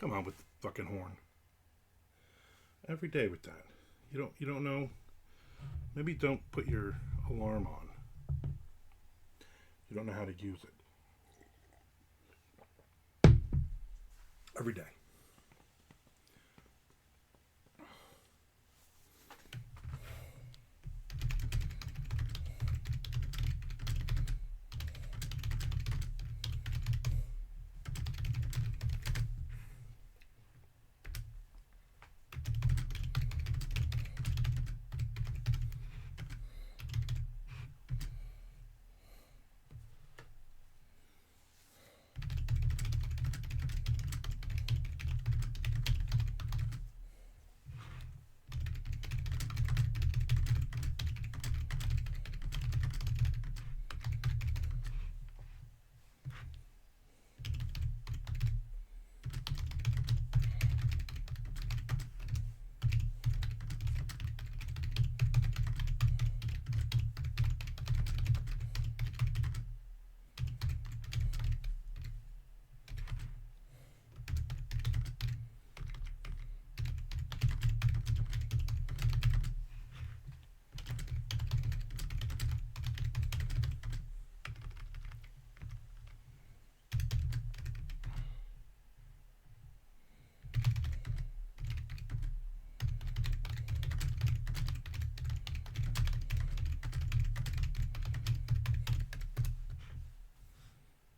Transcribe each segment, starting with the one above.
Come on with the fucking horn. Every day with that. You don't know. Maybe don't put your alarm on. You don't know how to use it. Every day.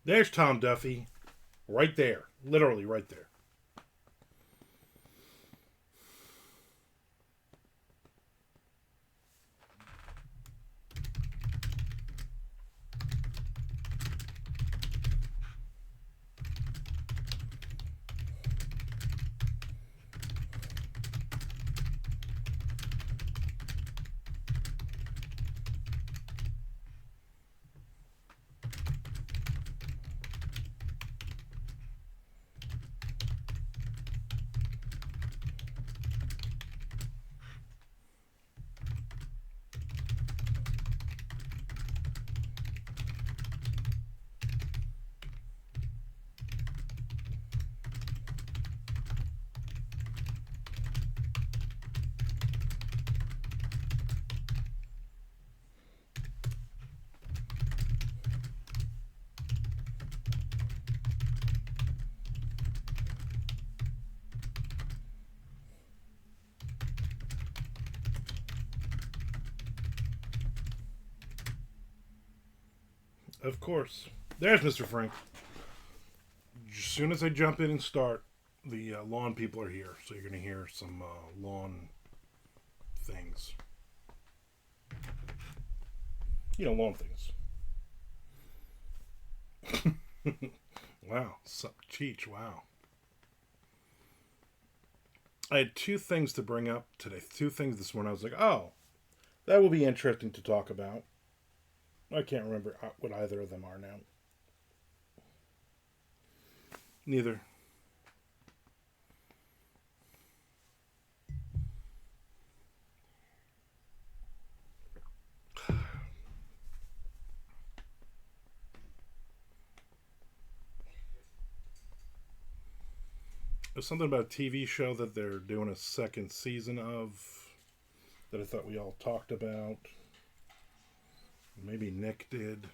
There's Tom Duffy. Right there. Literally right there. Of course. There's Mr. Frank. As soon as I jump in and start, the lawn people are here. So you're going to hear some lawn things. Lawn things. Wow. Sup, Cheech. Wow. I had two things to bring up today. Two things this morning. I was like, oh, that will be interesting to talk about. I can't remember what either of them are now. Neither. There's something about a TV show that they're doing a second season of that I thought we all talked about. Maybe Nick did.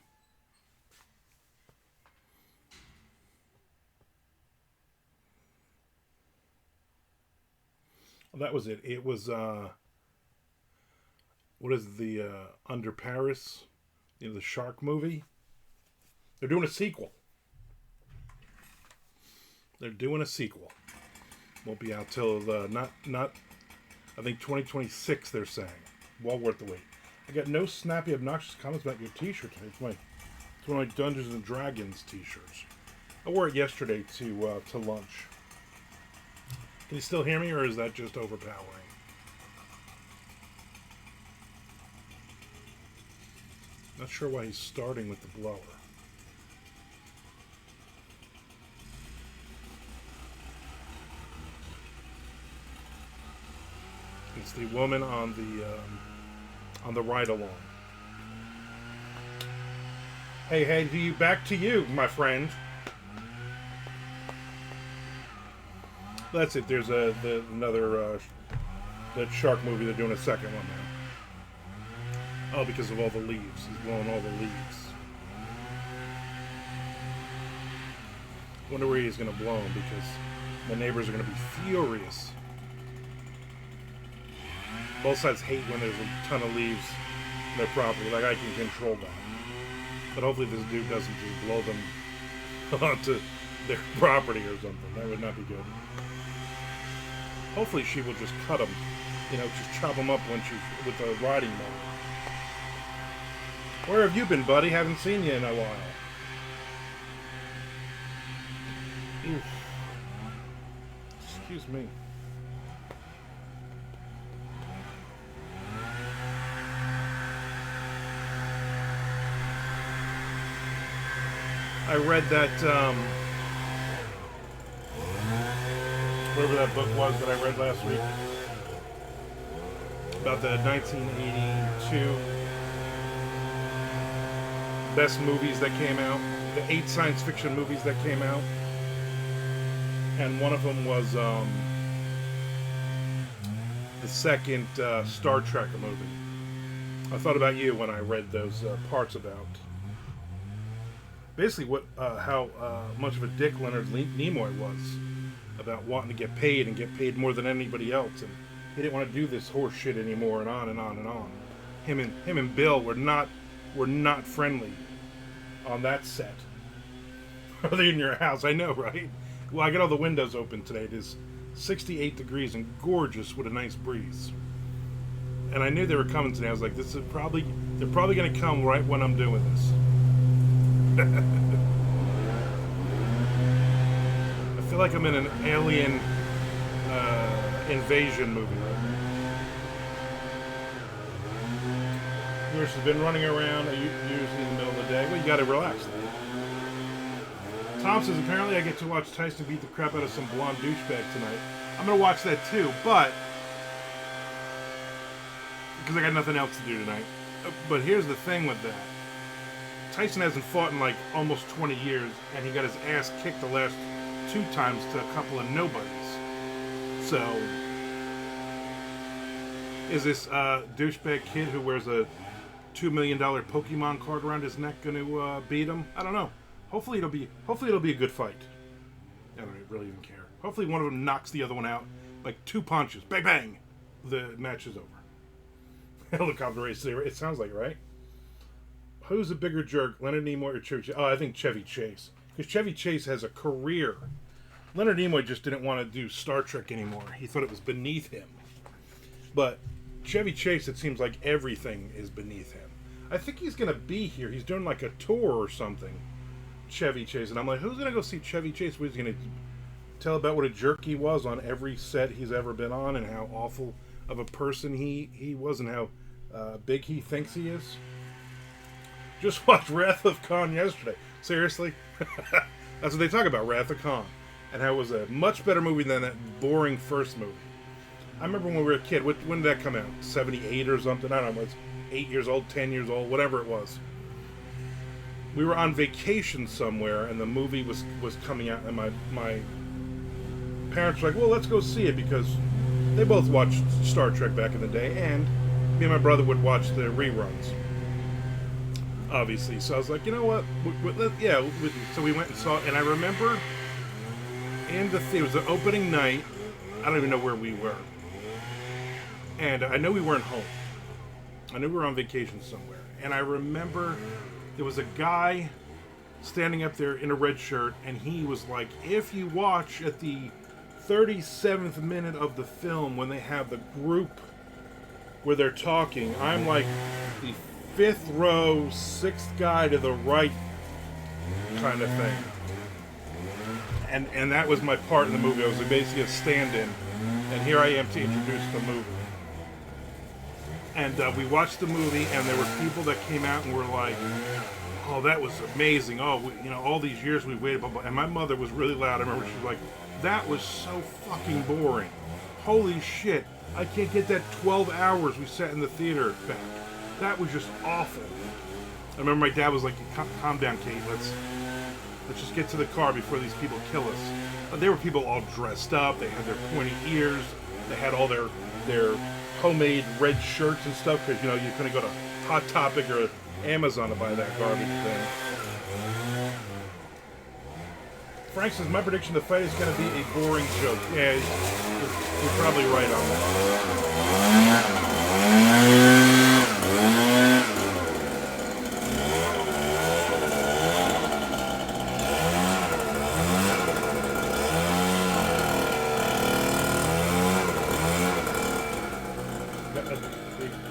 Well, that was it. It was what is the Under Paris? The shark movie. They're doing a sequel. They're doing a sequel. Won't be out till not I think 2026. They're saying. Well worth the wait. I got no snappy, obnoxious comments about your T-shirt today. It's one of my Dungeons and Dragons T-shirts. I wore it yesterday to lunch. Can you still hear me, or is that just overpowering? Not sure why he's starting with the blower. It's the woman on the ride along. Hey, back to you, my friend. That's it. There's another that shark movie. They're doing a second one now. Oh, because of all the leaves. He's blowing all the leaves. Wonder where he's going to blow them, because the neighbors are going to be furious. Both sides hate when there's a ton of leaves in their property. Like, I can control that. But hopefully this dude doesn't just blow them onto their property or something. That would not be good. Hopefully she will just cut them. You know, just chop them up when she's with a riding mower. Where have you been, buddy? Haven't seen you in a while. Oof. Excuse me. I read that, whatever that book was that I read last week, about the 1982 best movies that came out, the 8 science fiction movies that came out, and one of them was the second Star Trek movie. I thought about you when I read those parts about basically how much of a dick Leonard Nimoy was about wanting to get paid and get paid more than anybody else, and he didn't want to do this horse shit anymore, and on and on and on. Him and Bill were not friendly on that set. Are they in your house? I know, right? Well, I got all the windows open today. It is 68 degrees and gorgeous with a nice breeze. And I knew they were coming today. I was like, they're probably going to come right when I'm doing this. I feel like I'm in an alien invasion movie right now. Yours has been running around usually in the middle of the day. Well, you got to relax. Tom says, apparently I get to watch Tyson beat the crap out of some blonde douchebag tonight. I'm going to watch that too, but because I got nothing else to do tonight. But here's the thing with that. Tyson hasn't fought in like almost 20 years, and he got his ass kicked the last 2 times to a couple of nobodies. So, is this douchebag kid who wears a $2 million Pokemon card around his neck going to beat him? I don't know. Hopefully it'll be a good fight. I don't really even care. Hopefully one of them knocks the other one out, like 2 punches, bang bang. The match is over. Helicopter race there. It sounds like, right? Who's a bigger jerk, Leonard Nimoy or Chevy Chase? Oh, I think Chevy Chase, because Chevy Chase has a career. Leonard Nimoy just didn't want to do Star Trek anymore. He thought it was beneath him. But Chevy Chase, it seems like everything is beneath him. I think he's going to be here. He's doing like a tour or something. Chevy Chase. And I'm like, who's going to go see Chevy Chase? He's going to tell about what a jerk he was on every set he's ever been on, and how awful of a person he was, and how big he thinks he is. Just watched Wrath of Khan yesterday. Seriously? That's what they talk about, Wrath of Khan. And how it was a much better movie than that boring first movie. I remember when we were a kid. When did that come out? 78 or something? I don't know. It was 8 years old, 10 years old, whatever it was. We were on vacation somewhere, and the movie was coming out, and my parents were like, well, let's go see it, because they both watched Star Trek back in the day, and me and my brother would watch the reruns, obviously. So I was like, you know what? So we went and saw it, and I remember in the theater, it was the opening night. I don't even know where we were. And I know we weren't home. I knew we were on vacation somewhere. And I remember there was a guy standing up there in a red shirt, and he was like, if you watch at the 37th minute of the film, when they have the group where they're talking, I'm like the 5th row, 6th guy to the right kind of thing. And that was my part in the movie. I was basically a stand-in, and here I am to introduce the movie. And we watched the movie, and there were people that came out and were like, oh, that was amazing. Oh, all these years we waited. Blah, blah. And my mother was really loud. I remember she was like, that was so fucking boring. Holy shit. I can't get that 12 hours we sat in the theater back. That was just awful. I remember my dad was like, calm down, Kate. Let's just get to the car before these people kill us. They were people all dressed up. They had their pointy ears. They had all their homemade red shirts and stuff because, you know, you couldn't go to Hot Topic or Amazon to buy that garbage thing. Frank says, my prediction, the fight is going to be a boring joke. Yeah, you're probably right on that.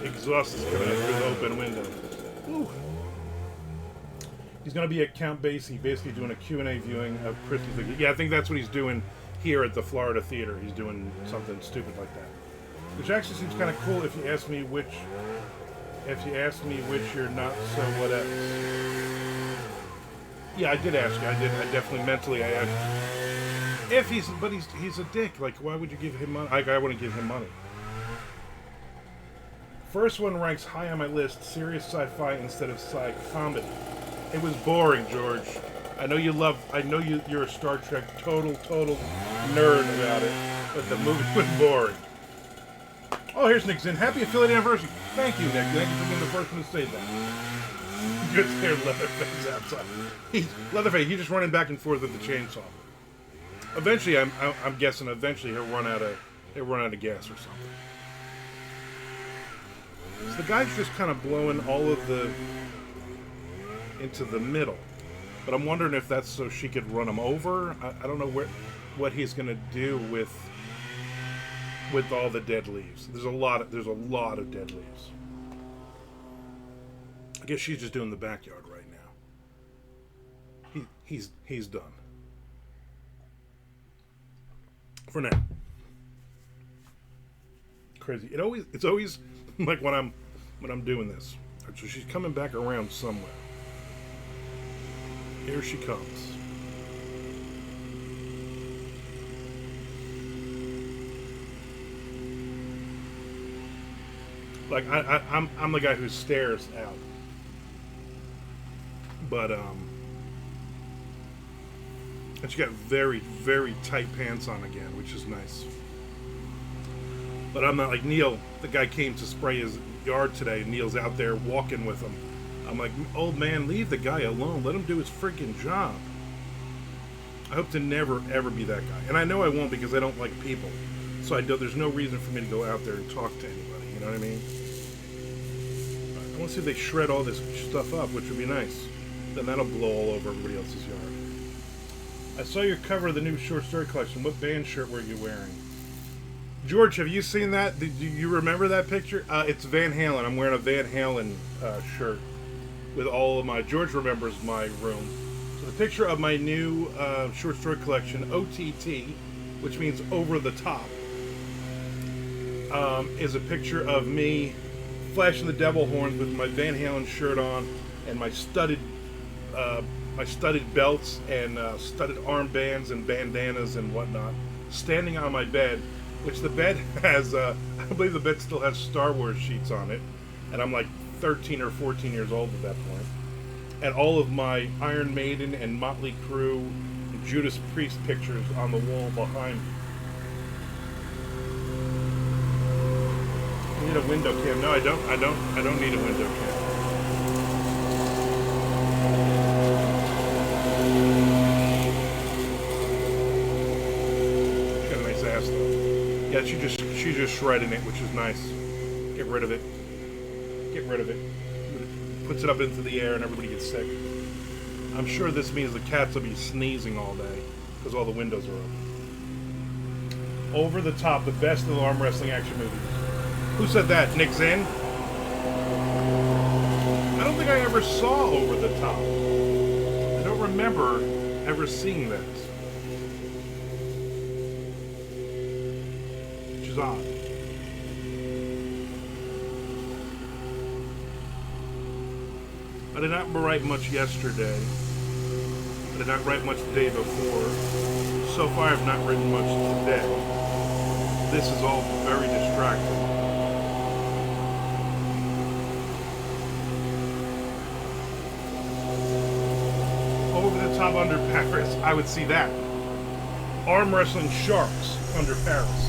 The exhaust is coming in through the open window. Ooh. He's going to be at Count Basie, basically doing a Q&A viewing of Christie's. Yeah, I think that's what he's doing here at the Florida Theater. He's doing something stupid like that, which actually seems kind of cool. If you ask me which you're not so what else. Yeah, I did ask you. I definitely mentally I asked you. If he's a dick. Like, why would you give him money? I wouldn't give him money. First one ranks high on my list. Serious sci-fi instead of sci-comedy. It was boring, George. I know you're a Star Trek total nerd about it, but the movie was boring. Oh, here's Nick Zinn. Happy affiliate anniversary. Thank you, Nick. Thank you for being the first one to say that. Good to hear Leatherface outside. Leatherface, he's just running back and forth with the chainsaw. Eventually, I'm guessing. Eventually, he'll run out of gas or something. So the guy's just kind of blowing all of the into the middle, but I'm wondering if that's so she could run him over. I don't know what he's gonna do with all the dead leaves. There's a lot of dead leaves. I guess she's just doing the backyard right now. He's done for now. Crazy. It's always like when I'm doing this. So she's coming back around somewhere. Here she comes. Like I'm the guy who stares out. But and she got very, very tight pants on again, which is nice. But I'm not like Neil. The guy came to spray his yard today. Neil's out there walking with him. I'm like, old man, leave the guy alone. Let him do his freaking job. I hope to never, ever be that guy. And I know I won't because I don't like people. So there's no reason for me to go out there and talk to anybody. You know what I mean? I want to see if they shred all this stuff up, which would be nice. Then that'll blow all over everybody else's yard. I saw your cover of the new short story collection. What band shirt were you wearing? George, have you seen that? Do you remember that picture? It's Van Halen. I'm wearing a Van Halen shirt with all of my... George remembers my room. So the picture of my new short story collection, OTT, which means over the top, is a picture of me flashing the devil horns with my Van Halen shirt on and my studded belts and studded armbands and bandanas and whatnot, standing on my bed, which the bed has, I believe the bed still has Star Wars sheets on it, and I'm like 13 or 14 years old at that point. And all of my Iron Maiden and Motley Crue and Judas Priest pictures on the wall behind me. I need a window cam. No, I don't need a window cam. She's got a nice ass though. Yeah, she's just shredding it, which is nice. Get rid of it. Get rid of it. Puts it up into the air and everybody gets sick. I'm sure this means the cats will be sneezing all day because all the windows are open. Over the Top, the best of the arm wrestling action movies. Who said that? Nick Zinn? I don't think I ever saw Over the Top. I don't remember ever seeing that. Which is odd. I did not write much yesterday. I did not write much the day before. So far, I've not written much today. This is all very distracting. Over the Top under Paris, I would see that. arm wrestling sharks under Paris.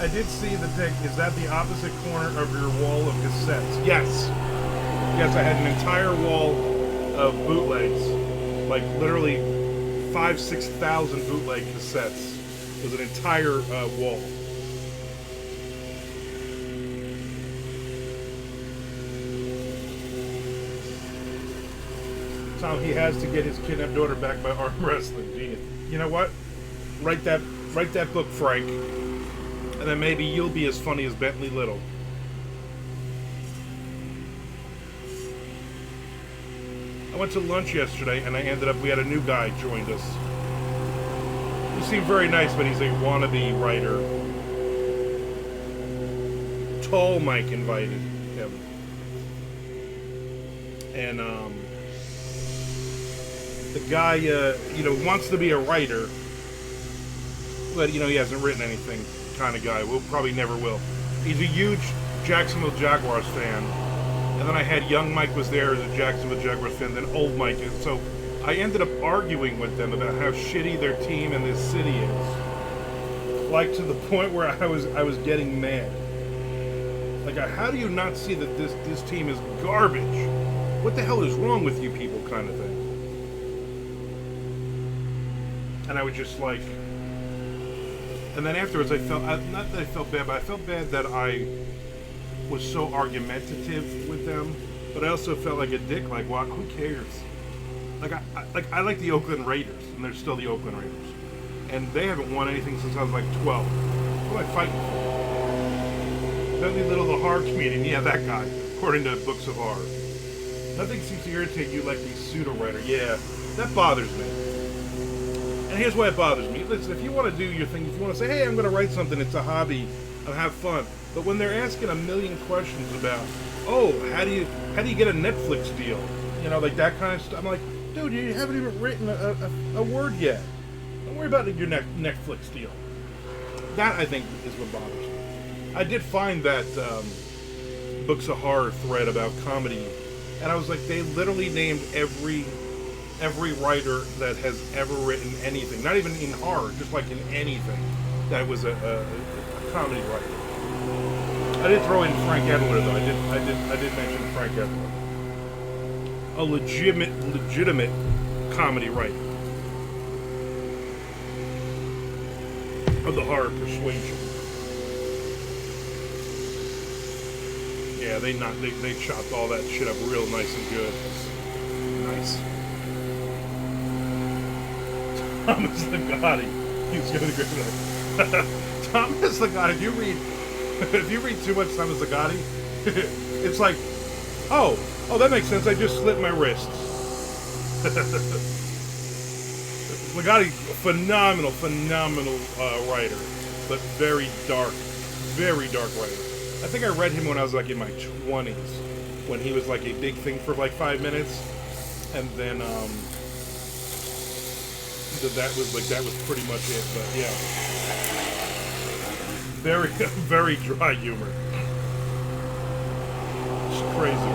I did see the pic. Is that the opposite corner of your wall of cassettes? Yes. Yes, I had an entire wall of bootlegs. Like literally 5,000-6,000 bootleg cassettes. It was an entire wall. How he has to get his kidnapped daughter back by arm wrestling. Genius. You know what? Write that book, Frank. And then maybe you'll be as funny as Bentley Little. I went to lunch yesterday and we had a new guy joined us. He seemed very nice, but he's a wannabe writer. Tall Mike invited him. And, the guy, wants to be a writer, but, he hasn't written anything kind of guy. Well, probably never will. He's a huge Jacksonville Jaguars fan. And then I had young Mike was there as a Jacksonville Jaguars fan, then old Mike. And so I ended up arguing with them about how shitty their team and this city is. Like, to the point where I was getting mad. Like, how do you not see that this team is garbage? What the hell is wrong with you people, kind of thing. And I was just like, and then afterwards I felt, not that I felt bad, but I felt bad that I was so argumentative with them, but I also felt like a dick, like, what, who cares? I like the Oakland Raiders, and they're still the Oakland Raiders, and they haven't won anything since I was like 12. What am I fighting for? Bentley Little, the horror comedian, yeah, that guy, according to Books of Horror. Nothing seems to irritate you like the pseudo-writer. Yeah, that bothers me. And here's why it bothers me. Listen, if you want to do your thing, if you want to say, hey, I'm going to write something, it's a hobby, I'll have fun. But when they're asking a million questions about, oh, how do you get a Netflix deal? Like that kind of stuff. I'm like, dude, you haven't even written a word yet. Don't worry about your Netflix deal. That, I think, is what bothers me. I did find that Books of Horror thread about comedy, and I was like, they literally named every writer that has ever written anything, not even in horror, just like in anything, that was a comedy writer. I did throw in Frank Edler though. I did mention Frank Edler, a legitimate comedy writer of the horror persuasion. Yeah, they chopped all that shit up real nice and good. Nice. Thomas Ligotti. He's going to go. Thomas Ligotti. If you read too much Thomas Ligotti, it's like, oh, that makes sense. I just slit my wrists. Ligotti, phenomenal writer, but very dark writer. I think I read him when I was like in my 20s, when he was like a big thing for like 5 minutes, and then that was pretty much it. But yeah, very dry humor. It's crazy.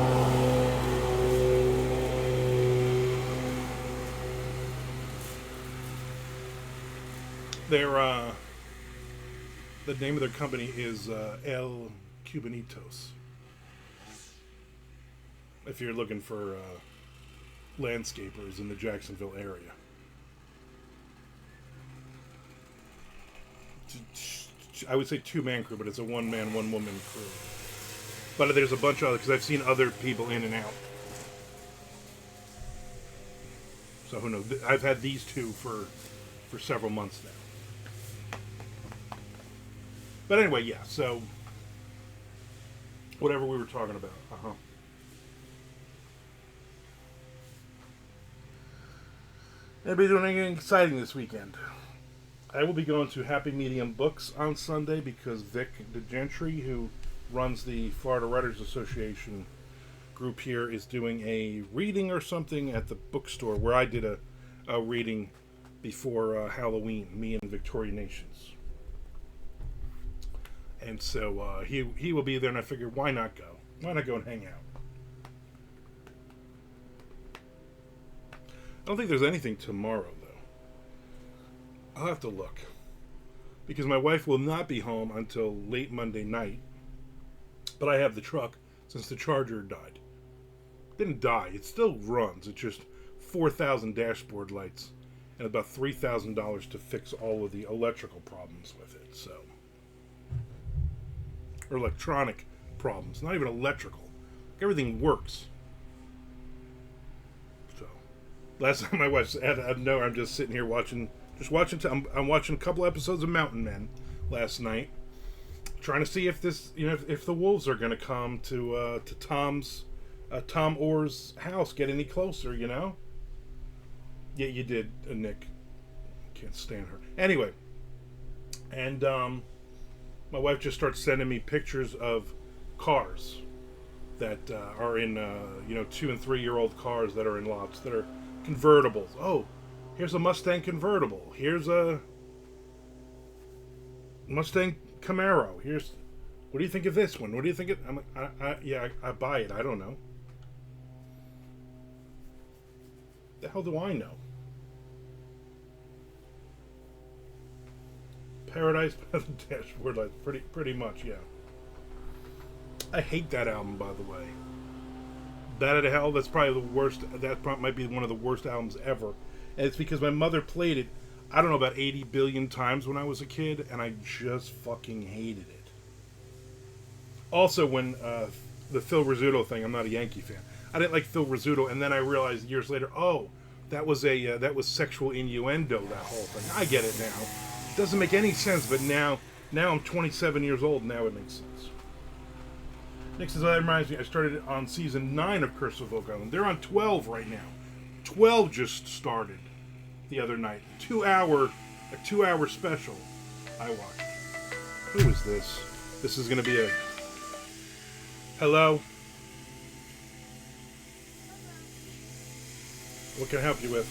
The name of their company is El Cubanitos. If you're looking for landscapers in the Jacksonville area. I would say 2-man crew, but it's a 1-man, 1-woman crew. But there's a bunch of others, because I've seen other people in and out. So who knows? I've had these two for several months now. But anyway, yeah, so whatever we were talking about. Anybody doing anything exciting this weekend? I will be going to Happy Medium Books on Sunday because Vic DeGentry, who runs the Florida Writers Association group here, is doing a reading or something at the bookstore where I did a reading before Halloween, me and Victoria Nations. And so he will be there, and I figured, why not go? Why not go and hang out? I don't think there's anything tomorrow, though. I'll have to look. Because my wife will not be home until late Monday night. But I have the truck since the charger died. It didn't die. It still runs. It's just 4,000 dashboard lights and about $3,000 to fix all of the electrical problems with it. So, or electronic problems, not even electrical. Everything works. So, last time my wife said, "No, I'm just sitting here watching. I'm watching a couple episodes of Mountain Men last night, trying to see if this, if the wolves are going to come to Tom Orr's house, get any closer, Yeah, you did, Nick. Can't stand her. Anyway, and my wife just starts sending me pictures of cars that are in, 2 and 3 year old cars that are in lots that are convertibles. Oh, here's a Mustang convertible. Here's a Mustang Camaro. What do you think of this one? What do you think of? I'm like, I buy it. I don't know. The hell do I know? Paradise by the Dashboard Lights. Pretty much, yeah. I hate that album, by the way. Bat Out of Hell, that's probably the worst. That might be one of the worst albums ever. And it's because my mother played it, I don't know, about 80 billion times when I was a kid, and I just fucking hated it. Also, when the Phil Rizzuto thing, I'm not a Yankee fan. I didn't like Phil Rizzuto, and then I realized years later, that was sexual innuendo, that whole thing. I get it now. It doesn't make any sense, but now I'm 27 years old, now it makes sense. Next, that reminds me, I started on season 9 of Curse of Oak Island. They're on 12 right now. 12 just started the other night. A 2-hour special I watched. Who is this? This is going to be a... Hello? What can I help you with?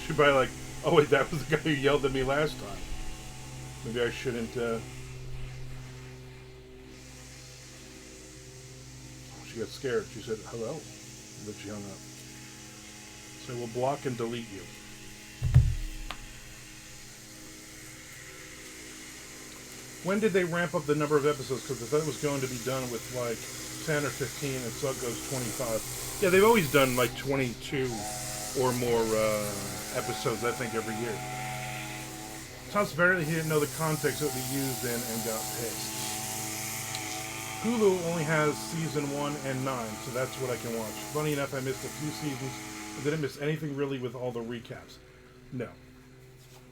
She'd probably like, oh wait, that was the guy who yelled at me last time. Maybe I shouldn't, She got scared. She said, hello. But she hung up. So we'll block and delete you. When did they ramp up the number of episodes? Because I thought it was going to be done with like 10 or 15, and so it goes 25. Yeah, they've always done like 22 or more episodes, I think, every year. Tom's apparently he didn't know the context it would be used in and got pissed. Hulu only has season 1 and 9, so that's what I can watch. Funny enough, I missed a few seasons. I didn't miss anything really with all the recaps. No.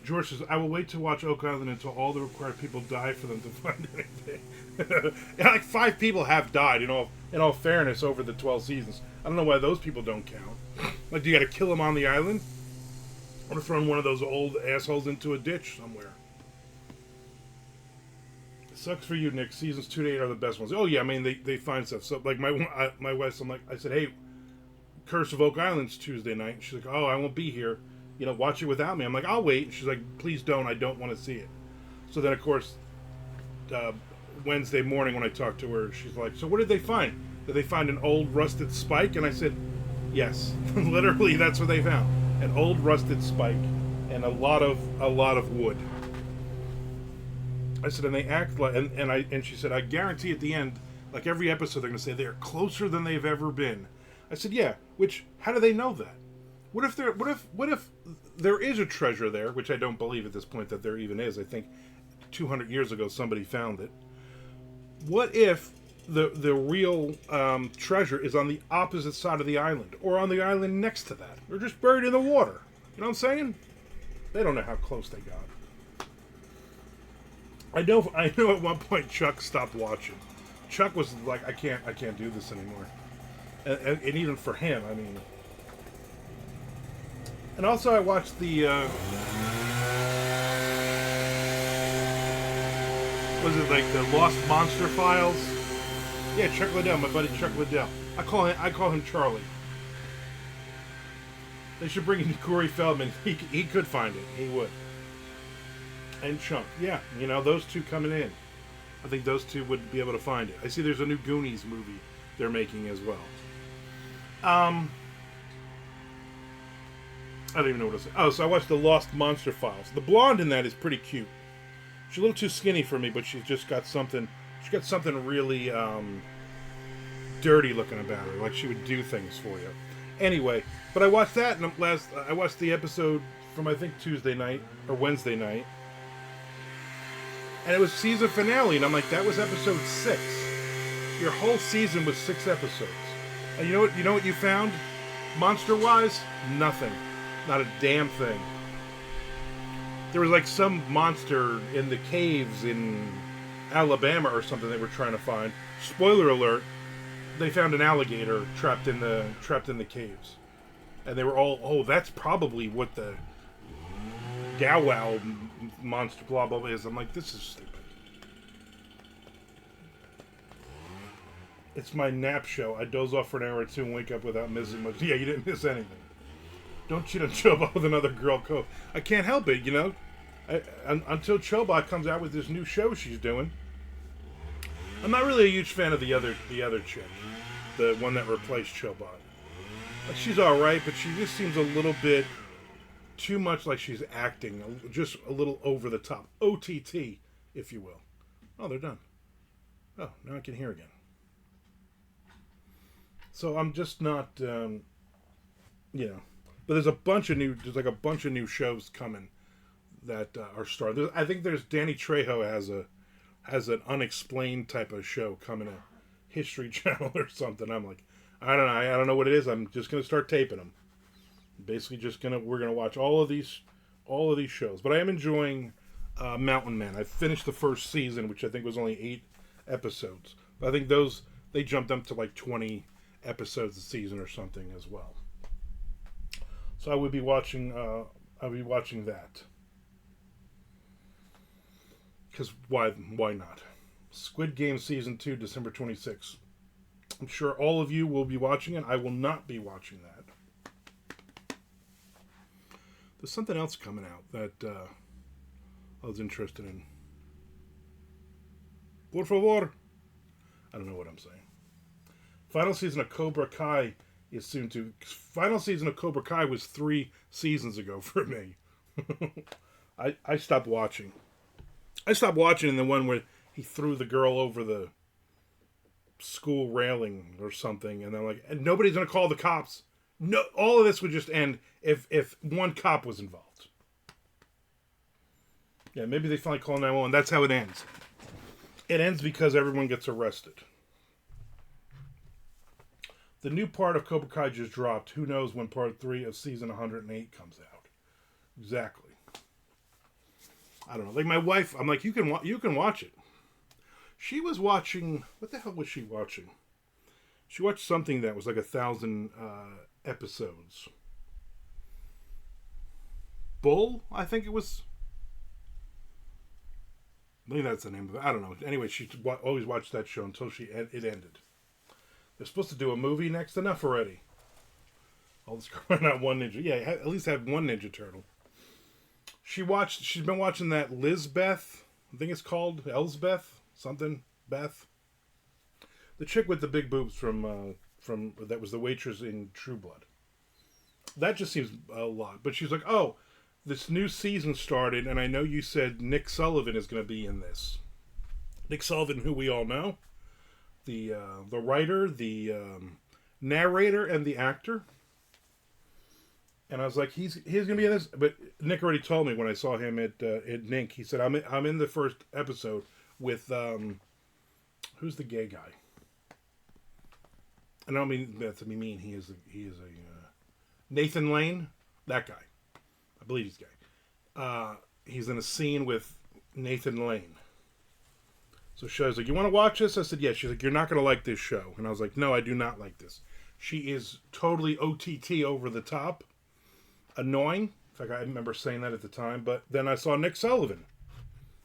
George says, I will wait to watch Oak Island until all the required people die for them to find anything. Like 5 people have died, in all fairness, over the 12 seasons. I don't know why those people don't count. Like, do you gotta kill them on the island? Or throw one of those old assholes into a ditch somewhere? It sucks for you, Nick. Seasons 2 to 8 are the best ones. Oh, yeah, I mean, they find stuff. So, like, my wife's, I said, hey, Curse of Oak Island's Tuesday night. And she's like, oh, I won't be here. Watch it without me. I'm like, I'll wait. And she's like, please don't. I don't want to see it. So then, of course, Wednesday morning when I talked to her, she's like, so what did they find? Did they find an old rusted spike? And I said, yes. Literally, that's what they found. An old rusted spike and a lot of wood. I said, and they act like, and she said, I guarantee at the end, like every episode, they're going to say they're closer than they've ever been. I said, yeah. Which, how do they know that? What if there is a treasure there, which I don't believe at this point that there even is. I think 200 years ago somebody found it. What if the real treasure is on the opposite side of the island, or on the island next to that, or just buried in the water? You know what I'm saying? They don't know how close they got. I know at one point Chuck stopped watching. Chuck was like, I can't do this anymore. And even for him, I mean. And also, I watched the. Was it like the Lost Monster Files? Yeah, Chuck Liddell, my buddy Chuck Liddell. I call him Charlie. They should bring in Corey Feldman. He could find it. He would. And Chunk, yeah, those two coming in. I think those two would be able to find it. I see there's a new Goonies movie they're making as well. I don't even know what to say. Oh, so I watched the Lost Monster Files. The blonde in that is pretty cute. She's a little too skinny for me, but she's just got something. She's got something really dirty looking about her, like she would do things for you. Anyway, but I watched that, and I watched the episode from I think Tuesday night or Wednesday night, and it was season finale, and I'm like, that was episode 6. Your whole season was 6 episodes, and you know what? You know what you found? Monster-wise, nothing, not a damn thing. There was like some monster in the caves in Alabama or something they were trying to find. Spoiler alert: they found an alligator trapped in the caves, and they were all, oh, that's probably what the Gow Wow monster blah blah blah is. I'm like, this is stupid. It's my nap show. I doze off for an hour or two and wake up without missing much. Yeah, you didn't miss anything. Don't cheat on Chobot with another girl coach. I can't help it, you know. Until Chobot comes out with this new show she's doing. I'm not really a huge fan of the other chick, the one that replaced Chobot. Like, she's all right, but she just seems a little bit too much like she's acting, just a little over the top. OTT, if you will. Oh, they're done. Oh, now I can hear again. So I'm just not, you know. But there's like a bunch of new shows coming that are starting. I think there's Danny Trejo has an unexplained type of show coming to History Channel or something. I'm like, I don't know what it is. I'm just gonna start taping them. Basically, we're gonna watch all of these shows. But I am enjoying Mountain Man. I finished the first season, which I think was only 8 episodes. But I think they jumped up to like 20 episodes a season or something as well. So I would be watching. I'll be watching that. Because why not? Squid Game Season 2, December 26th. I'm sure all of you will be watching it. I will not be watching that. There's something else coming out that I was interested in. Por favor. I don't know what I'm saying. Final season of Cobra Kai is soon to... Final season of Cobra Kai was 3 seasons ago for me. I stopped watching. I stopped watching the one where he threw the girl over the school railing or something, and I'm like, and nobody's gonna call the cops. No, all of this would just end if one cop was involved. Yeah, maybe they finally call 911. That's how it ends. It ends because everyone gets arrested. The new part of Cobra Kai just dropped. Who knows when part 3 of season 108 comes out? Exactly. I don't know. Like my wife, I'm like, you can watch it. She was watching. What the hell was she watching? She watched something that was like 1,000 episodes. Bull, I think it was. I think that's the name of it. I don't know. Anyway, she always watched that show until it ended. They're supposed to do a movie next. Enough already. All this crying out one ninja. Yeah, at least have one Ninja Turtle. She's been watching that Lizbeth. I think it's called Elsbeth something. Beth. The chick with the big boobs from that was the waitress in True Blood. That just seems a lot. But she's like, oh, this new season started, and I know you said Nick Sullivan is going to be in this. Nick Sullivan, who we all know, the writer, the narrator, and the actor. And I was like, he's going to be in this. But Nick already told me when I saw him at Nink. He said, I'm in the first episode with who's the gay guy? I don't mean that to be mean. He is a Nathan Lane, that guy. I believe he's gay. He's in a scene with Nathan Lane. So she was like, you want to watch this? I said, yes. She's like, you're not going to like this show. And I was like, no, I do not like this. She is totally OTT over the top. Annoying. In fact, I remember saying that at the time. But then I saw Nick Sullivan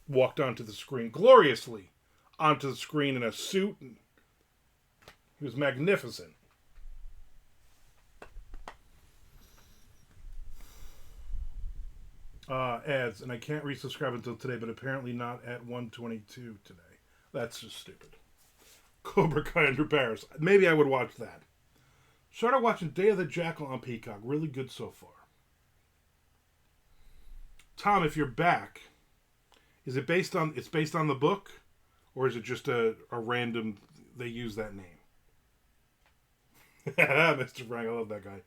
walked onto the screen, gloriously onto the screen in a suit. He was magnificent. Ads, and I can't resubscribe until today, but apparently not at 122 today. That's just stupid. Cobra Kai under Paris. Maybe I would watch that. Started watching Day of the Jackal on Peacock. Really good so far. Tom, if you're back, is it based on the book, or is it just a random? They use that name. Mr. Frank, I love that guy.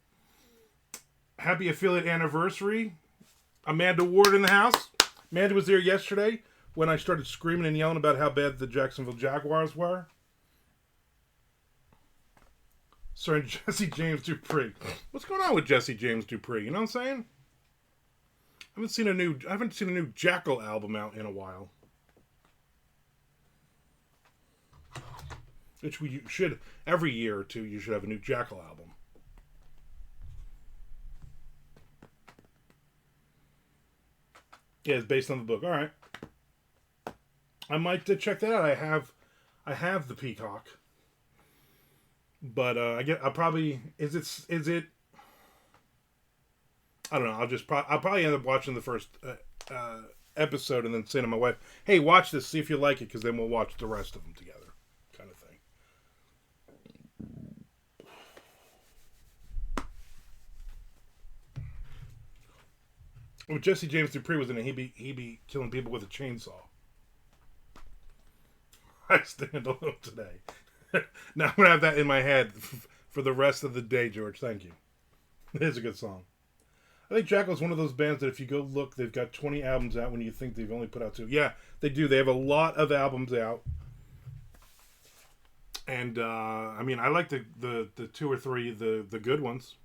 Happy affiliate anniversary, Amanda Ward in the house. Amanda was there yesterday when I started screaming and yelling about how bad the Jacksonville Jaguars were. Sorry, Jesse James Dupree. What's going on with Jesse James Dupree? You know what I'm saying? I haven't seen a new Jackal album out in a while. Which we should, every year or two, you should have a new Jackal album. Yeah, it's based on the book. All right, I might check that out. I have the Peacock, but I'll probably is it. I don't know. I'll probably end up watching the first episode and then saying to my wife, "Hey, watch this. See if you like it, because then we'll watch the rest of them together," kind of thing. When Jesse James Dupree was in it, he'd be killing people with a chainsaw. I stand alone today. Now I'm gonna have that in my head for the rest of the day, George. Thank you. It is a good song. I think Jackal's one of those bands that if you go look, they've got 20 albums out when you think they've only put out 2. Yeah, they do. They have a lot of albums out. And, I mean, I like the 2 or 3, the good ones.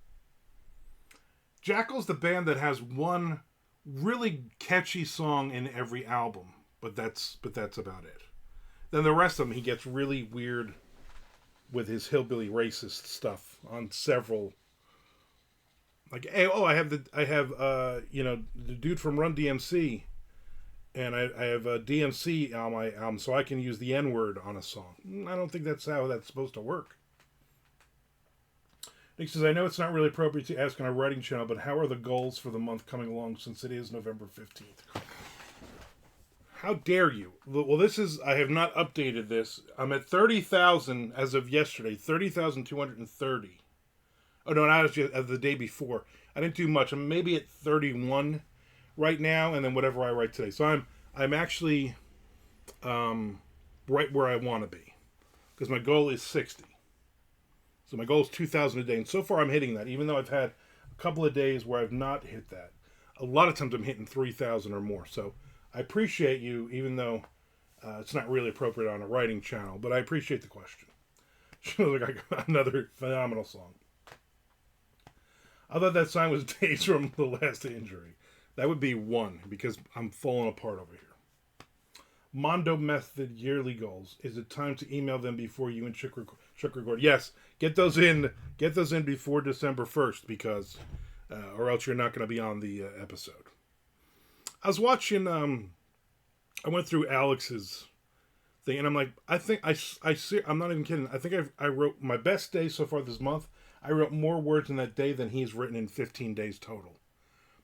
Jackal's the band that has one really catchy song in every album, but that's about it. Then the rest of them, he gets really weird with his hillbilly racist stuff on several. Like, hey, I have the dude from Run DMC, and I have a DMC on my album, so I can use the N-word on a song. I don't think that's how that's supposed to work. Nick says, I know it's not really appropriate to ask on our writing channel, but how are the goals for the month coming along since it is November 15th? How dare you? Well, I have not updated this. I'm at 30,000 as of yesterday, 30,230. Oh, no, not as the day before. I didn't do much. I'm maybe at 31 right now, and then whatever I write today. So I'm actually right where I want to be, because my goal is 60. So my goal is 2,000 a day, and so far I'm hitting that, even though I've had a couple of days where I've not hit that. A lot of times I'm hitting 3,000 or more. So I appreciate you, even though it's not really appropriate on a writing channel, but I appreciate the question. Like I got another phenomenal song. I thought that song was days from the last injury. That would be 1, because I'm falling apart over here. Mondo Method yearly goals. Is it time to email them before you and Chick record? Yes, get those in before December 1st, because or else you're not going to be on the episode. I was watching. I went through Alex's thing, and I'm like, I think I'm not even kidding. I think I wrote my best day so far this month. I wrote more words in that day than he's written in 15 days total.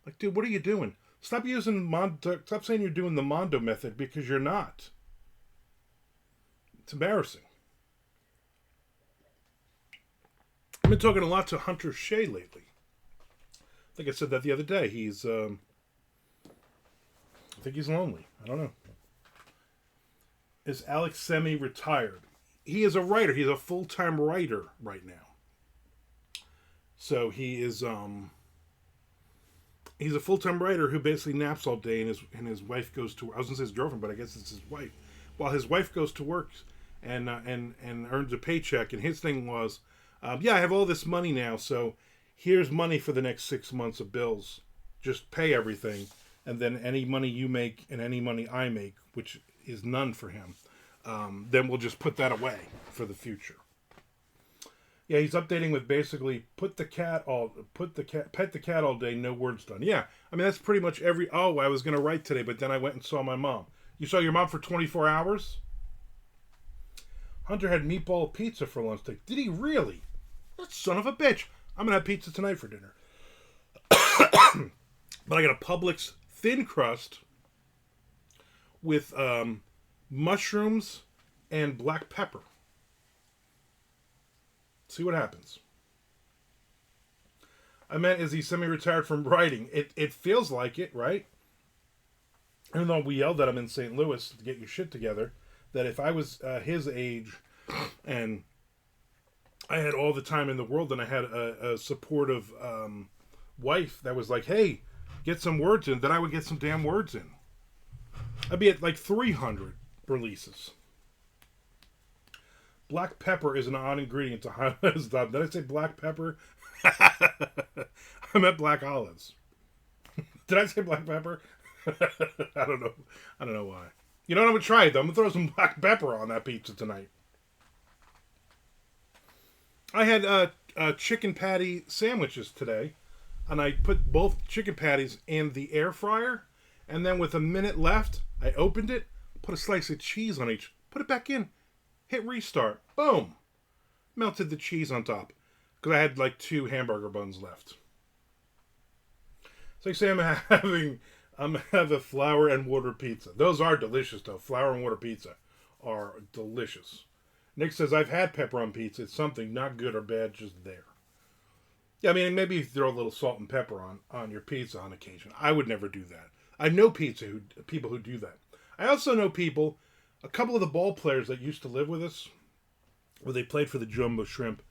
Like, dude, what are you doing? Stop saying you're doing the Mondo method, because you're not. It's embarrassing. I've been talking a lot to Hunter Shea lately. I think I said that the other day. I think he's lonely. I don't know. Is Alex semi-retired? He is a writer. He's a full-time writer right now. So he is he's a full-time writer who basically naps all day, and his wife goes to, I was going to say his girlfriend, but I guess it's his wife. While his wife goes to work and earns a paycheck, and his thing was, I have all this money now, so here's money for the next 6 months of bills. Just pay everything, and then any money you make and any money I make, which is none for him, then we'll just put that away for the future. Yeah, he's updating with basically pet the cat all day, no words done. Yeah, I mean, that's pretty much I was going to write today, but then I went and saw my mom. You saw your mom for 24 hours? Hunter had meatball pizza for lunch today. Did he really? That son of a bitch. I'm going to have pizza tonight for dinner. But I got a Publix thin crust with mushrooms and black pepper. See what happens. I meant, is he semi-retired from writing? It feels like it, right? even though we yelled at him in St. Louis to get your shit together, that if I was his age and I had all the time in the world and I had a supportive wife that was like, hey, get some words in, then I would get some damn words in. I'd be at like 300 releases. Black pepper is an odd ingredient to highlight his job. Did I say black pepper? I meant black olives. Did I say black pepper? I don't know. I don't know why. You know what? I'm going to try it, though. I'm going to throw some black pepper on that pizza tonight. I had chicken patty sandwiches today, and I put both chicken patties in the air fryer, and then with a minute left, I opened it, put a slice of cheese on each, put it back in, hit restart, boom, melted the cheese on top, because I had like 2 hamburger buns left. So you say I'm having flour and water pizza. Those are delicious though. Flour and water pizza are delicious. Nick says, I've had pepper on pizza. It's something not good or bad, just there. Yeah, I mean, maybe you throw a little salt and pepper on your pizza on occasion. I would never do that. I know people who do that. I also know people, a couple of the ball players that used to live with us, where they played for the Jumbo Shrimp,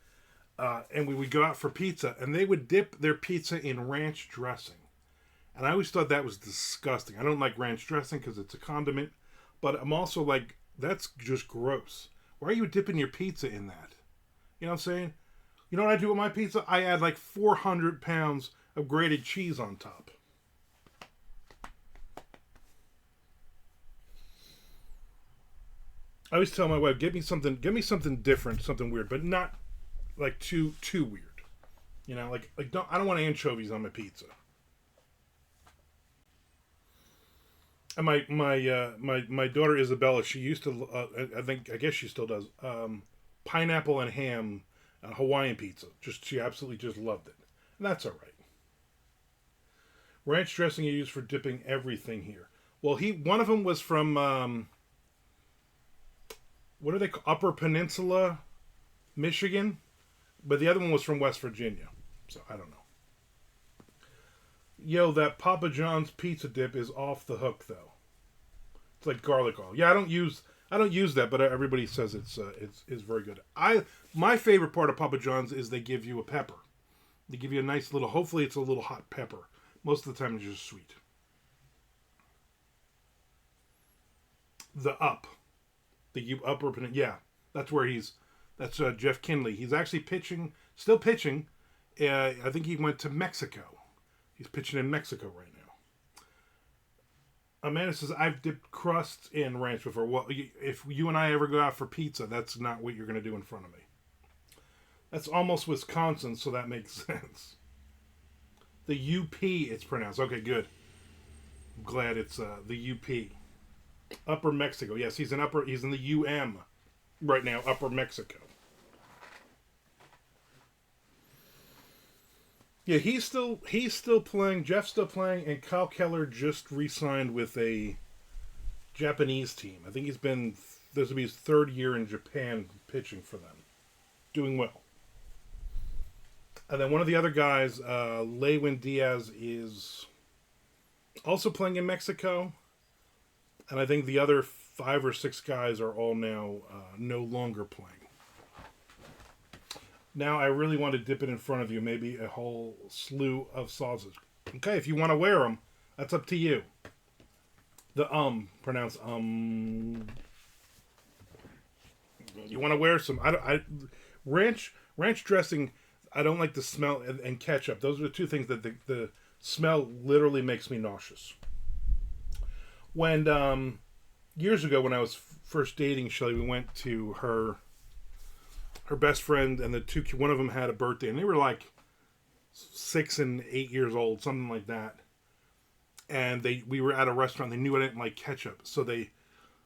and we would go out for pizza, and they would dip their pizza in ranch dressing. And I always thought that was disgusting. I don't like ranch dressing because it's a condiment, but I'm also like, that's just gross. Why are you dipping your pizza in that? You know what I'm saying? You know what I do with my pizza? I add like 400 pounds of grated cheese on top. I always tell my wife, give me something different, something weird, but not like too weird. You know, like I don't want anchovies on my pizza. And my daughter Isabella, she used to, I guess she still does, pineapple and ham Hawaiian pizza. She absolutely just loved it. And that's all right. Ranch dressing you use for dipping everything here. Well, one of them was from, what are they called? Upper Peninsula, Michigan. But the other one was from West Virginia. So, I don't know. Yo, that Papa John's pizza dip is off the hook, though. It's like garlic oil. Yeah, I don't use that, but everybody says it's very good. My favorite part of Papa John's is they give you a pepper. They give you a nice little. Hopefully, it's a little hot pepper. Most of the time, it's just sweet. The upper, yeah, that's where that's Jeff Kinley. He's actually still pitching. I think he went to Mexico. He's pitching in Mexico right now. Amanda says, I've dipped crust in ranch before. Well, if you and I ever go out for pizza, that's not what you're going to do in front of me. That's almost Wisconsin, so that makes sense. The UP, it's pronounced. Okay, good. I'm glad it's the UP. Upper Mexico. Yes, he's in the UM right now, Upper Mexico. Yeah, he's still playing. Jeff's still playing, and Kyle Keller just re-signed with a Japanese team. I think this will be his 3rd year in Japan pitching for them, doing well. And then one of the other guys, Lewin Diaz, is also playing in Mexico, and I think the other 5 or 6 guys are all now no longer playing. Now I really want to dip it in front of you, maybe a whole slew of sauces. Okay, if you want to wear them, that's up to you. The pronounced You want to wear some? Ranch dressing. I don't like the smell, and ketchup. Those are the 2 things that the smell literally makes me nauseous. When years ago, when I was first dating Shelly, we went to her best friend, and one of them had a birthday, and they were like 6 and 8 years old, something like that. And we were at a restaurant. They knew I didn't like ketchup, so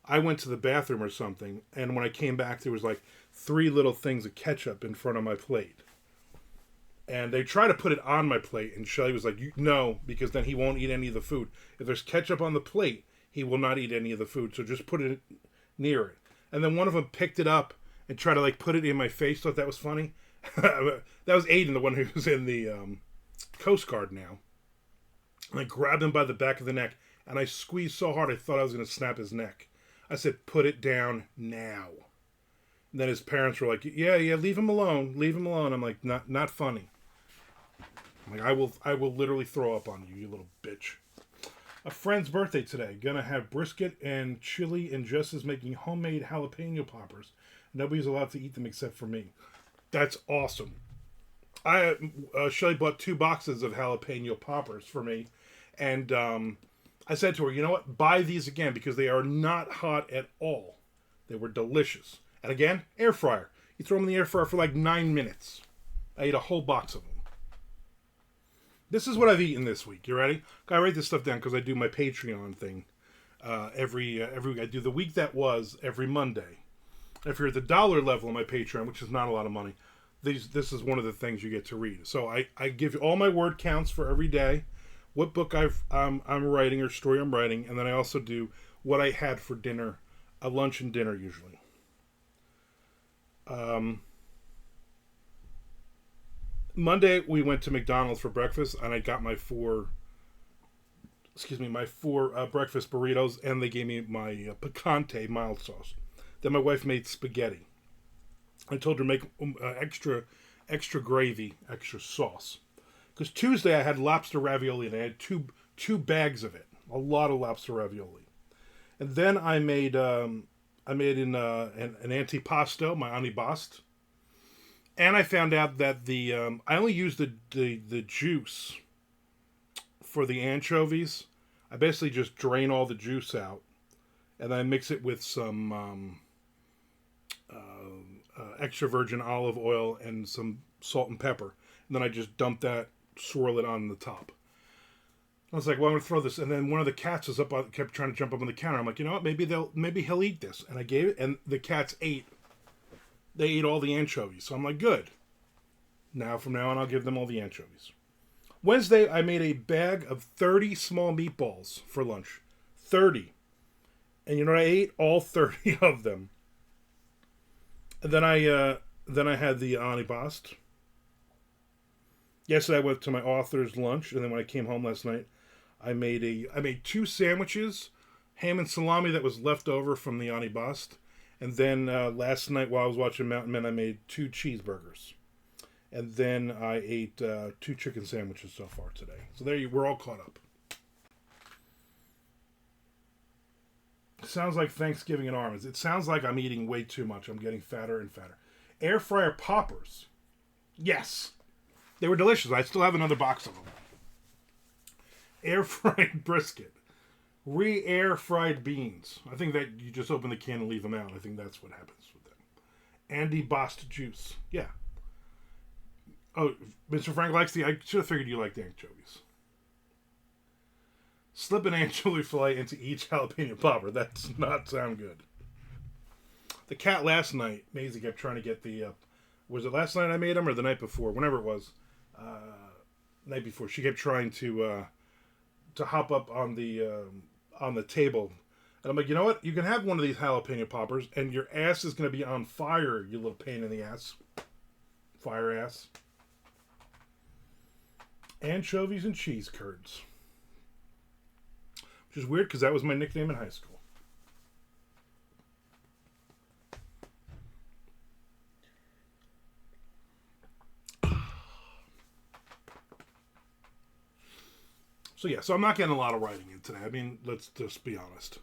I went to the bathroom or something, and when I came back, there was like 3 little things of ketchup in front of my plate. And they tried to put it on my plate, and Shelly was like, no, because then he won't eat any of the food. If there's ketchup on the plate, he will not eat any of the food, so just put it near it. And then one of them picked it up and tried to like put it in my face. Thought that was funny. That was Aiden, the one who's in the Coast Guard now. And I grabbed him by the back of the neck, and I squeezed so hard I thought I was going to snap his neck. I said, "Put it down now." And then his parents were like, "Yeah, leave him alone. Leave him alone." I'm like, not funny. I'm like, I will literally throw up on you, you little bitch. A friend's birthday today. Gonna have brisket and chili, and Jess is making homemade jalapeno poppers. Nobody's allowed to eat them except for me. That's awesome. Shelly bought 2 boxes of jalapeno poppers for me, and I said to her, "You know what? Buy these again because they are not hot at all. They were delicious." And again, air fryer. You throw them in the air fryer for like 9 minutes. I ate a whole box of them. This is what I've eaten this week. You ready? I write this stuff down because I do my Patreon thing every week. I do the week that was every Monday. If you're at the dollar level on my Patreon, which is not a lot of money, this is one of the things you get to read. So I give you all my word counts for every day, what book I'm writing or story I'm writing, and then I also do what I had for dinner, a lunch and dinner usually. Monday we went to McDonald's for breakfast, and I got my four breakfast burritos, and they gave me my picante mild sauce. Then my wife made spaghetti. I told her to make extra gravy, extra sauce. Because Tuesday I had lobster ravioli, and I had two bags of it, a lot of lobster ravioli. And then I made an antipasto, my antipasto. And I found out that I only used the juice for the anchovies. I basically just drain all the juice out, and then I mix it with some extra virgin olive oil and some salt and pepper. And then I just dump that, swirl it on the top. I was like, well, I'm going to throw this. And then one of the cats was kept trying to jump up on the counter. I'm like, you know what? Maybe he'll eat this. And I gave it, and the cats ate. They ate all the anchovies. So I'm like, good. From now on, I'll give them all the anchovies. Wednesday, I made a bag of 30 small meatballs for lunch. 30. And you know what I ate? All 30 of them. And then I had the antipasto. Yesterday, I went to my author's lunch. And then when I came home last night, I made 2 sandwiches, ham and salami that was left over from the antipasto. And then last night while I was watching Mountain Men, I made 2 cheeseburgers. And then I ate 2 chicken sandwiches so far today. So we're all caught up. Sounds like Thanksgiving in Armand. It sounds like I'm eating way too much. I'm getting fatter and fatter. Air fryer poppers. Yes. They were delicious. I still have another box of them. Air fried brisket. Air fried beans. I think that you just open the can and leave them out. I think that's what happens with them. Andy Bost juice. Yeah. Oh, Mr. Frank likes I should have figured you liked the anchovies. Slip an anchovy fillet into each jalapeno popper. That does not sound good. The cat last night, Maisie kept trying to get the... was it last night I made them or the night before? Whenever it was. Night before. She kept trying to hop up on the table. And I'm like, you know what? You can have one of these jalapeno poppers, and your ass is going to be on fire, you little pain in the ass. Fire ass. Anchovies and cheese curds. Which is weird, because that was my nickname in high school. So I'm not getting a lot of writing in today. I mean, let's just be honest.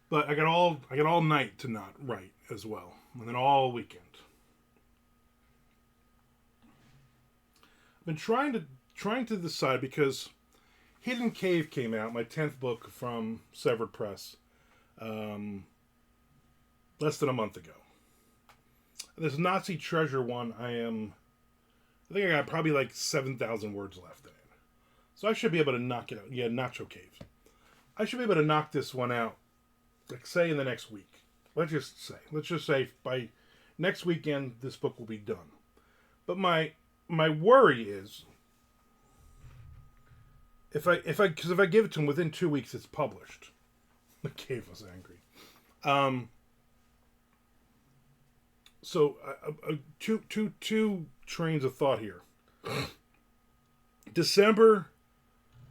But I got all night to not write as well, and then all weekend. I've been trying to decide because Hidden Cave came out, my 10th book from Severed Press, less than a month ago. This Nazi treasure one, I think I got probably like 7,000 words left in it. So I should be able to knock it out. Yeah, Nacho Cave. I should be able to knock this one out, like, say, in the next week. Let's just say by next weekend, this book will be done. But my worry is, if I give it to him within 2 weeks, it's published. The Cave was angry. So two trains of thought here. December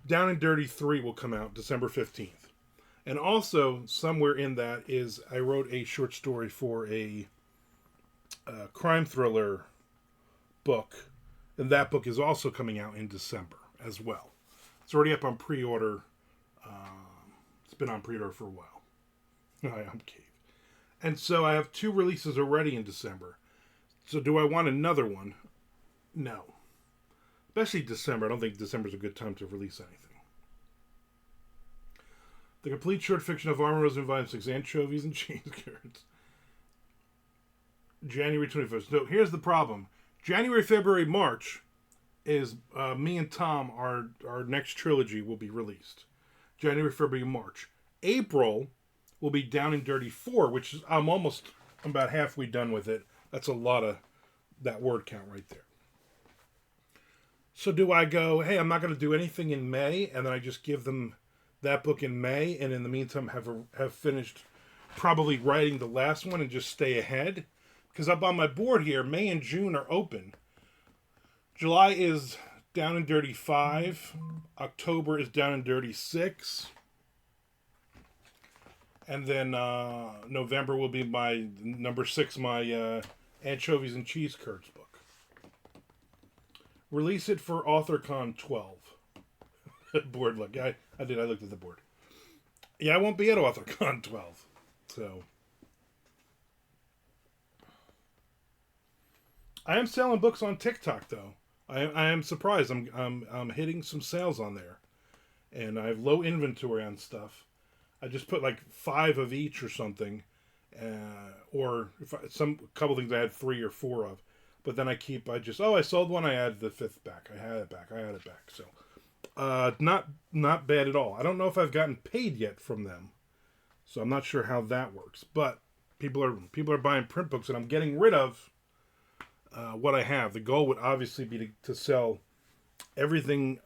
Down and Dirty 3 will come out December 15th. And also, somewhere in that is I wrote a short story for a crime thriller book. And that book is also coming out in December as well. It's already up on pre-order. It's been on pre-order for a while. Hi, I'm Cave. And so I have 2 releases already in December. So do I want another one? No. Especially December. I don't think December's a good time to release anything. The complete short fiction of Armand Rosenwein's 6 Anchovies and Chains Carrots. January 21st. No, here's the problem. January, February, March is me and Tom, our next trilogy will be released. January, February, March. April will be Down and Dirty 4, which is I'm about halfway done with it. That's a lot of that word count right there. So do I go, hey, I'm not going to do anything in May, and then I just give them that book in May, and in the meantime have finished probably writing the last one and just stay ahead? Because up on my board here, May and June are open. July is Down and Dirty 5. October is Down and Dirty 6. And then November will be my number 6, my Anchovies and Cheese Curds book. Release it for AuthorCon 12. Board look. I looked at the board. Yeah, I won't be at AuthorCon 12. So I am selling books on TikTok though. I am surprised. I'm hitting some sales on there. And I have low inventory on stuff. I just put like 5 of each or something. Or a couple things I had 3 or 4 of. But then I sold one, I added the 5th back. I had it back. So not bad at all. I don't know if I've gotten paid yet from them, so I'm not sure how that works. But people are buying print books, and I'm getting rid of what I have. The goal would obviously be to sell everything,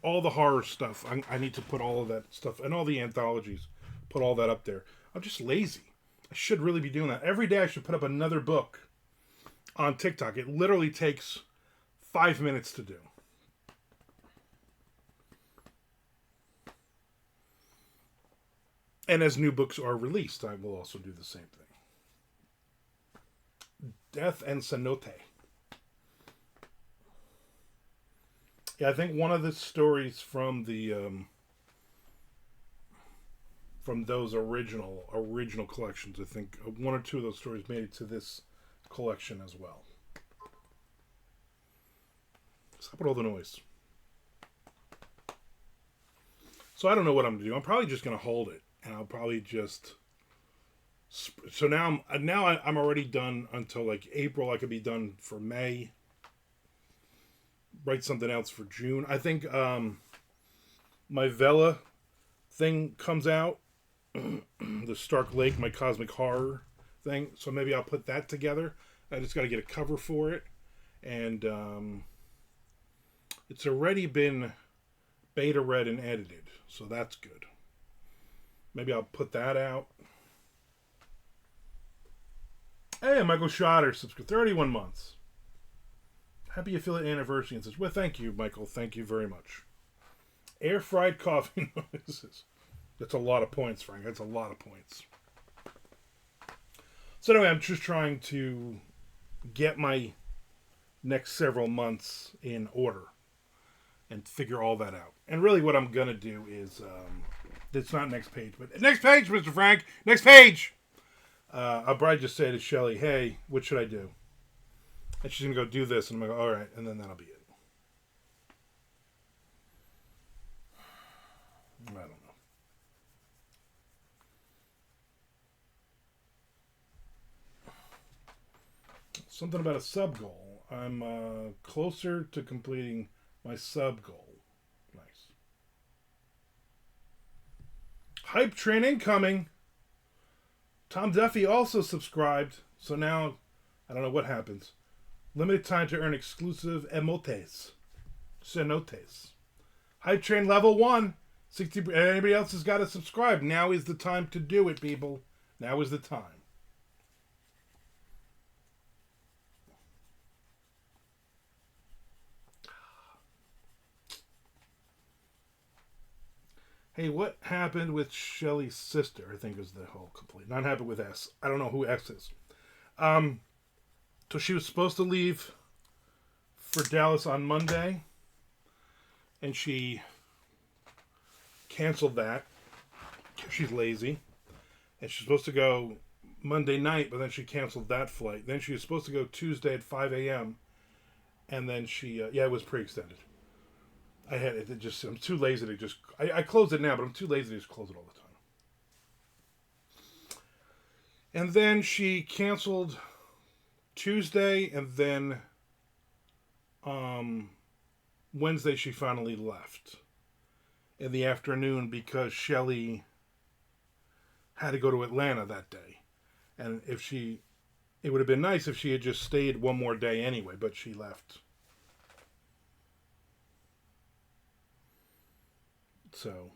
all the horror stuff. I need to put all of that stuff and all the anthologies, put all that up there. I'm just lazy. I should really be doing that. Every day I should put up another book on TikTok. It literally takes 5 minutes to do. And as new books are released, I will also do the same thing. Death and Cenote. Yeah, I think one of the stories from the from those original collections, I think 1 or 2 of those stories made it to this collection as well. Stop with all the noise. So I don't know what I'm going to do. I'm probably just going to hold it. And I'll probably just... So now I'm already done until like April. I could be done for May. Write something else for June. I think my Vela thing comes out. The Stark Lake, my cosmic horror thing. So maybe I'll put that together. I just got to get a cover for it. And it's already been beta read and edited. So that's good. Maybe I'll put that out. Hey, Michael Schotter, subscribed 31 months. Happy affiliate anniversary and says, well, thank you, Michael. Thank you very much. Air fried coffee noises. That's a lot of points, Frank. That's a lot of points. So anyway, I'm just trying to get my next several months in order and figure all that out. And really what I'm going to do is... it's not next page, but next page, Mr. Frank. Next page. I'll probably just say to Shelly, "Hey, what should I do?" And she's gonna go do this, and I'm gonna go, "All right," and then that'll be it. I don't know. Something about a sub goal. I'm closer to completing my sub goal. Hype train incoming. Tom Duffy also subscribed. So now, I don't know what happens. Limited time to earn exclusive emotes. Cenotes. Hype train level 1. 60. Anybody else has got to subscribe. Now is the time to do it, people. Now is the time. Hey, what happened with Shelly's sister? I think is the whole complete. Not happened with S. I don't know who S is. Um, so she was supposed to leave for Dallas on Monday, and she canceled that. She's lazy, and she's supposed to go Monday night, but then she canceled that flight. Then she was supposed to go Tuesday at 5 a.m., and then she, yeah, it was pre-extended. I had it just, I'm too lazy to just, I closed it now, but I'm too lazy to just close it all the time. And then she canceled Tuesday, and then Wednesday she finally left in the afternoon because Shelly had to go to Atlanta that day. And it would have been nice if she had just stayed one more day anyway, but she left. So,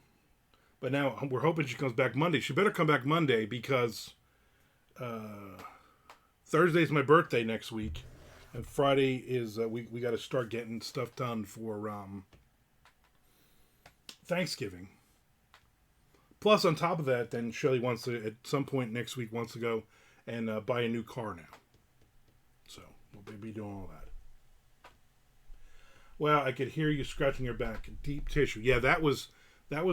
but now we're hoping she comes back Monday. She better come back Monday because Thursday's my birthday next week, and Friday is we got to start getting stuff done for Thanksgiving. Plus, on top of that, then Shelly wants to at some point next week wants to go and buy a new car now. So we'll be doing all that. Well, I could hear you scratching your back. Deep tissue. Yeah, that was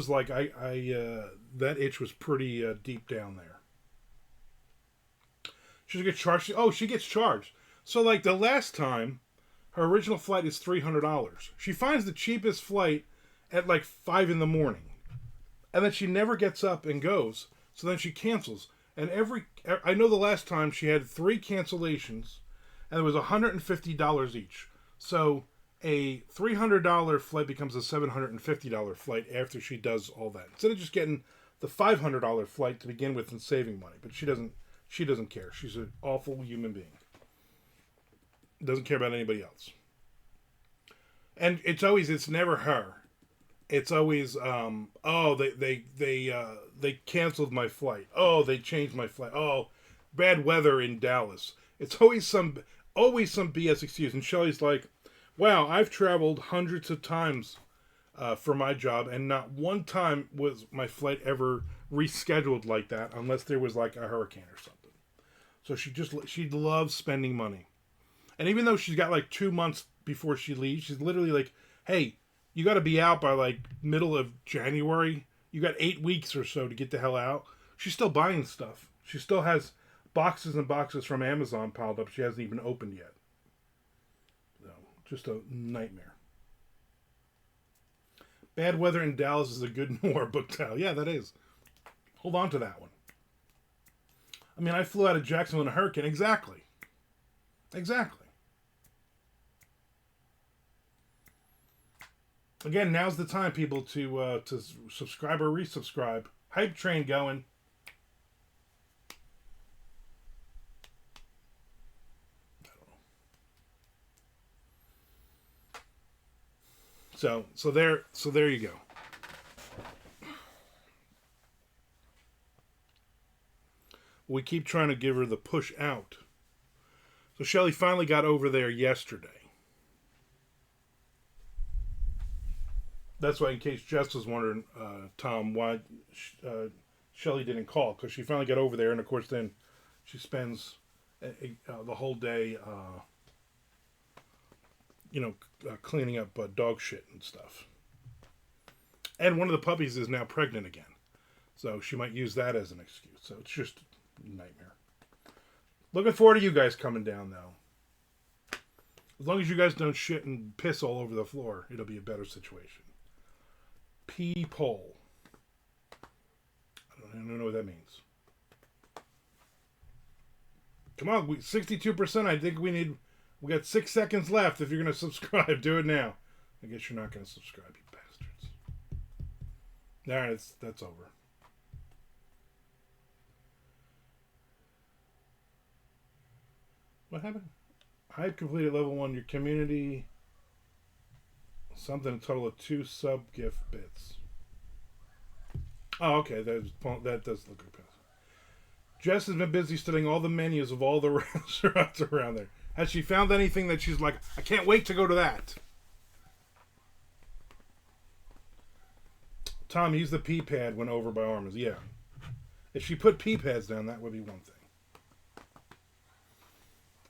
like that itch was pretty deep down there. She gets charged. Oh, she gets charged. So like the last time, her original flight is $300. She finds the cheapest flight at like 5 in the morning, and then she never gets up and goes. So then she cancels. And I know the last time she had 3 cancellations, and it was $150 each. So a $300 flight becomes a $750 flight after she does all that. Instead of just getting the $500 flight to begin with and saving money, but she doesn't care. She's an awful human being. Doesn't care about anybody else. And it's never her. It's always they canceled my flight. Oh, they changed my flight. Oh, bad weather in Dallas. It's always some BS excuse. And Shelly's like, wow, I've traveled hundreds of times for my job, and not one time was my flight ever rescheduled like that, unless there was like a hurricane or something. So she loves spending money. And even though she's got like 2 months before she leaves, she's literally like, hey, you got to be out by like middle of January. You got 8 weeks or so to get the hell out. She's still buying stuff. She still has boxes and boxes from Amazon piled up she hasn't even opened yet. So, just a nightmare. Bad weather in Dallas is a good more book title. Yeah, that is. Hold on to that one. I mean, I flew out of Jacksonville in a hurricane. Exactly. Again, now's the time, people, to subscribe or resubscribe. Hype train going. I don't know. So there you go. We keep trying to give her the push out. So Shelly finally got over there yesterday. That's why, in case Jess was wondering, Tom, why Shelly didn't call, because she finally got over there, and of course then she spends the whole day, cleaning up dog shit and stuff. And one of the puppies is now pregnant again, so she might use that as an excuse. So it's just a nightmare. Looking forward to you guys coming down, though. As long as you guys don't shit and piss all over the floor, it'll be a better situation. P-pole. I don't know what that means. Come on, 62%. I think we got 6 seconds left. If you're going to subscribe, do it now. I guess you're not going to subscribe, you bastards. All right, that's over. What happened? I completed level 1. Your community... Something, a total of 2 sub-gift bits. Oh, okay. That does look good. Jess has been busy studying all the menus of all the restaurants around there. Has she found anything that she's like, I can't wait to go to that? Tom, use the pee pad when over by Armand. Yeah. If she put pee pads down, that would be one thing.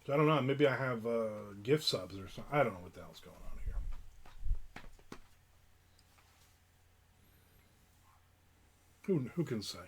So I don't know. Maybe I have gift subs or something. I don't know what the hell's going on here. Who can say?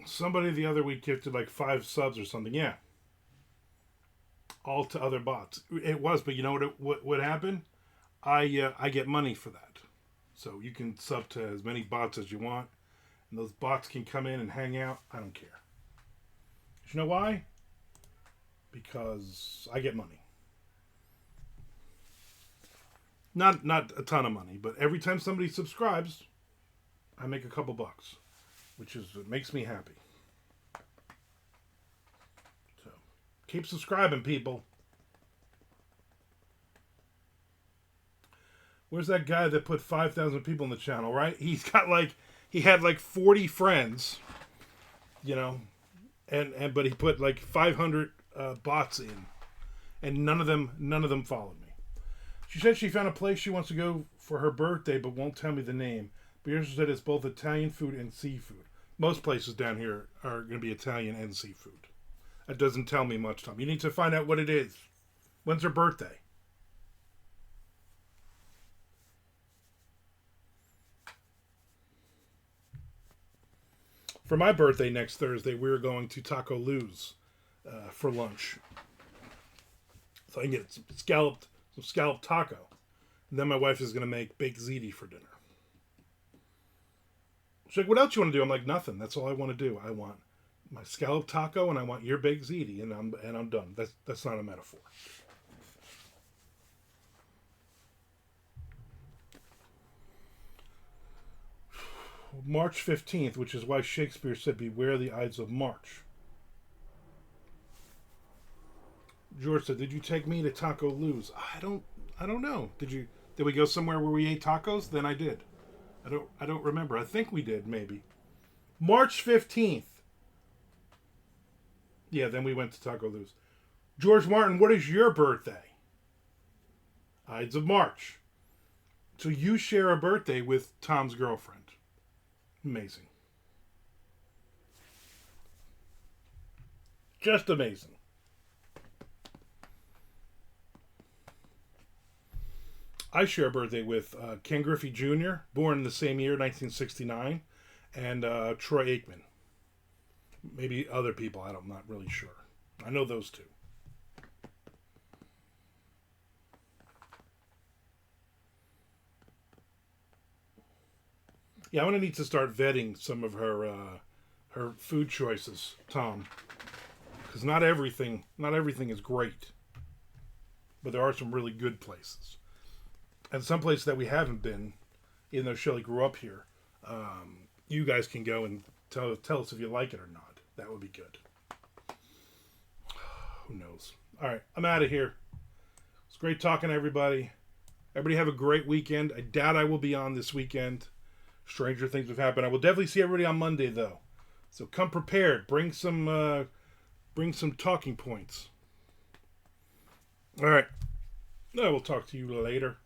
Somebody the other week gifted like 5 subs or something. Yeah. All to other bots. It was, but you know what happened? I get money for that. So you can sub to as many bots as you want. And those bots can come in and hang out. I don't care. You know why? Because I get money. Not a ton of money, but every time somebody subscribes, I make a couple bucks, which is it makes me happy. So keep subscribing, people. Where's that guy that put 5,000 people in the channel, right? He had like 40 friends, you know, and but he put like 500 bots in, and none of them followed me. She said she found a place she wants to go for her birthday, but won't tell me the name. But yours said it's both Italian food and seafood. Most places down here are going to be Italian and seafood. That doesn't tell me much, Tom. You need to find out what it is. When's her birthday? For my birthday next Thursday, we're going to Taco Lou's for lunch. So I can get some scalloped taco. And then my wife is going to make baked ziti for dinner. She's like, what else you want to do? I'm like, nothing. That's all I want to do. I want my scalloped taco and I want your baked ziti, and I'm done. That's not a metaphor. March 15th, which is why Shakespeare said, beware the Ides of March. George said, did you take me to Taco Lou's? I don't know. Did we go somewhere where we ate tacos? Then I did. I don't remember. I think we did, maybe. March 15th. Yeah, then we went to Taco Lou's. George Martin, what is your birthday? Ides of March. So you share a birthday with Tom's girlfriend. Amazing. Just amazing. I share a birthday with Ken Griffey Jr., born in the same year, 1969, and Troy Aikman. Maybe other people, I'm not really sure. I know those two. Yeah, I'm going to need to start vetting some of her food choices, Tom. Because not everything is great. But there are some really good places. And some places that we haven't been, even though Shelley grew up here, you guys can go and tell us if you like it or not. That would be good. Who knows? All right, I'm out of here. It's great talking to everybody. Everybody have a great weekend. I doubt I will be on this weekend. Stranger things have happened. I will definitely see everybody on Monday, though. So come prepared. Bring some talking points. All right. I will talk to you later.